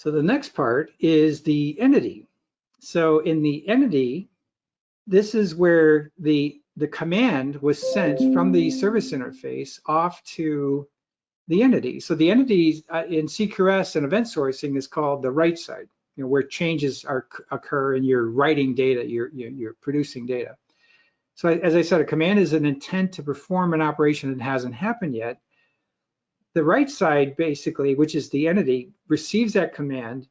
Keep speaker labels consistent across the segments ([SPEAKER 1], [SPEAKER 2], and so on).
[SPEAKER 1] So the next part is the entity. So in the entity, this is where the command was sent from the service interface off to the entity. So the entity in CQRS and event sourcing is called the write side, where changes occur and you're writing data, you're producing data. So as I said, a command is an intent to perform an operation that hasn't happened yet. The write side, basically, which is the entity, receives that command,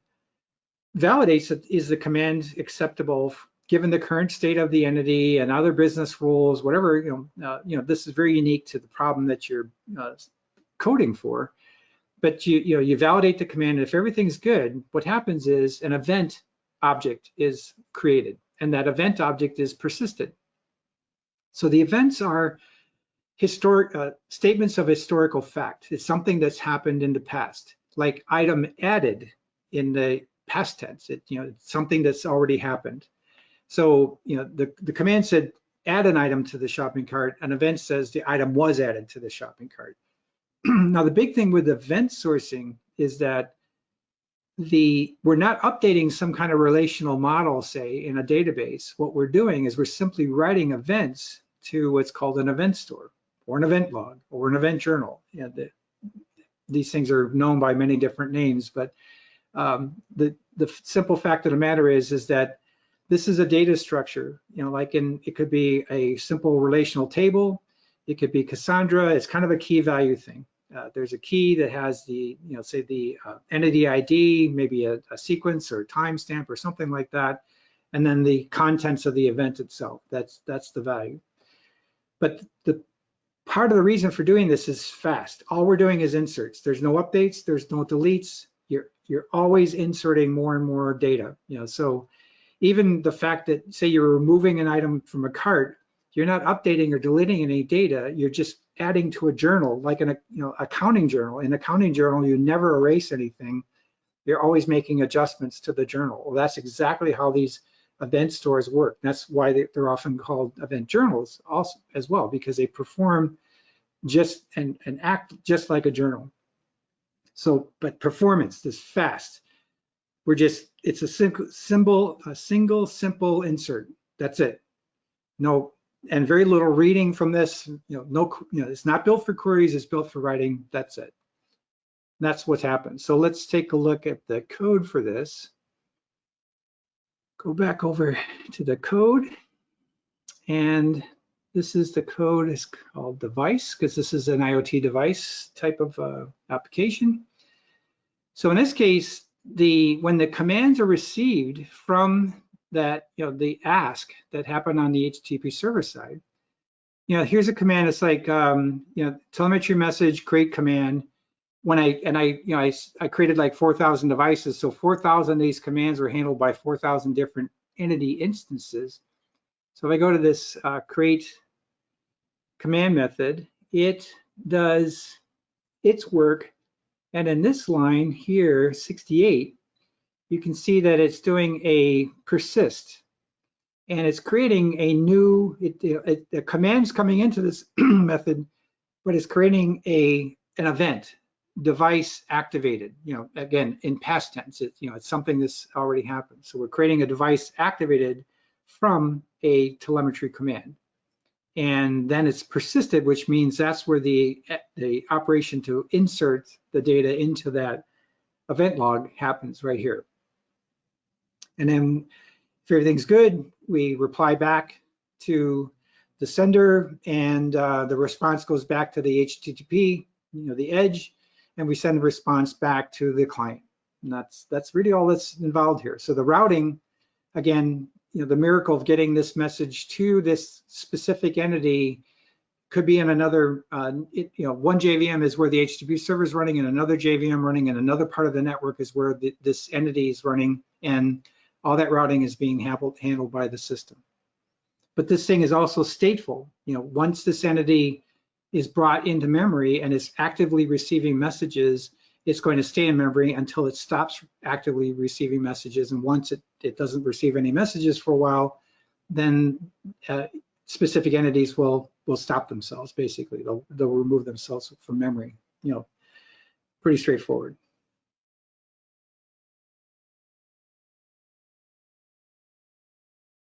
[SPEAKER 1] validates it, is the command acceptable given the current state of the entity and other business rules, whatever, this is very unique to the problem that you're coding for. But you validate the command, and if everything's good, what happens is an event object is created, and that event object is persisted. So the events are historic statements of historical fact. It's something that's happened in the past, like item added in the past tense. It's something that's already happened. So the command said add an item to the shopping cart. An event says the item was added to the shopping cart. Now the big thing with event sourcing is that we're not updating some kind of relational model, say in a database. What we're doing is we're simply writing events to what's called an event store, or an event log, or an event journal. These things are known by many different names, but the simple fact of the matter is that this is a data structure. It could be a simple relational table, it could be Cassandra. It's kind of a key value thing. There's a key that has the, say the entity ID, maybe a sequence or a timestamp or something like that, and then the contents of the event itself. That's the value. But the part of the reason for doing this is fast. All we're doing is inserts. There's no updates, there's no deletes. You're always inserting more and more data. So even the fact that, say you're removing an item from a cart, you're not updating or deleting any data. You're just adding to a journal, like an accounting journal. In accounting journal, you never erase anything. You're always making adjustments to the journal. Well, that's exactly how these event stores work. That's why they're often called event journals also as well, because they perform just and act just like a journal. So, but performance is fast. It's a single simple insert. That's it. No, and very little reading from this. It's not built for queries. It's built for writing. That's it. That's what's happened. So let's take a look at the code for this. Go back over to the code, and this is the code. It's called device because this is an IoT device type of application. So in this case, when the commands are received from that, the ask that happened on the HTTP server side, here's a command. It's like, telemetry message, create command. I created like 4,000 devices, so 4,000 of these commands were handled by 4,000 different entity instances. So if I go to this create command method, it does its work, and in this line here, 68, you can see that it's doing a persist, and it's creating a new. The command's coming into this method, but it's creating an event. Device activated, again, in past tense, it's something that's already happened. So we're creating a device activated from a telemetry command. And then it's persisted, which means that's where the operation to insert the data into that event log happens right here. And then if everything's good, we reply back to the sender, and the response goes back to the HTTP, the edge, and we send the response back to the client. And that's really all that's involved here. So the routing, again, the miracle of getting this message to this specific entity could be in another, one JVM is where the HTTP server is running, and another JVM running, and another part of the network is where this entity is running, and all that routing is being handled by the system. But this thing is also stateful. Once this entity is brought into memory and is actively receiving messages, it's going to stay in memory until it stops actively receiving messages. And once it doesn't receive any messages for a while, then specific entities will stop themselves, basically. They'll remove themselves from memory. Pretty straightforward.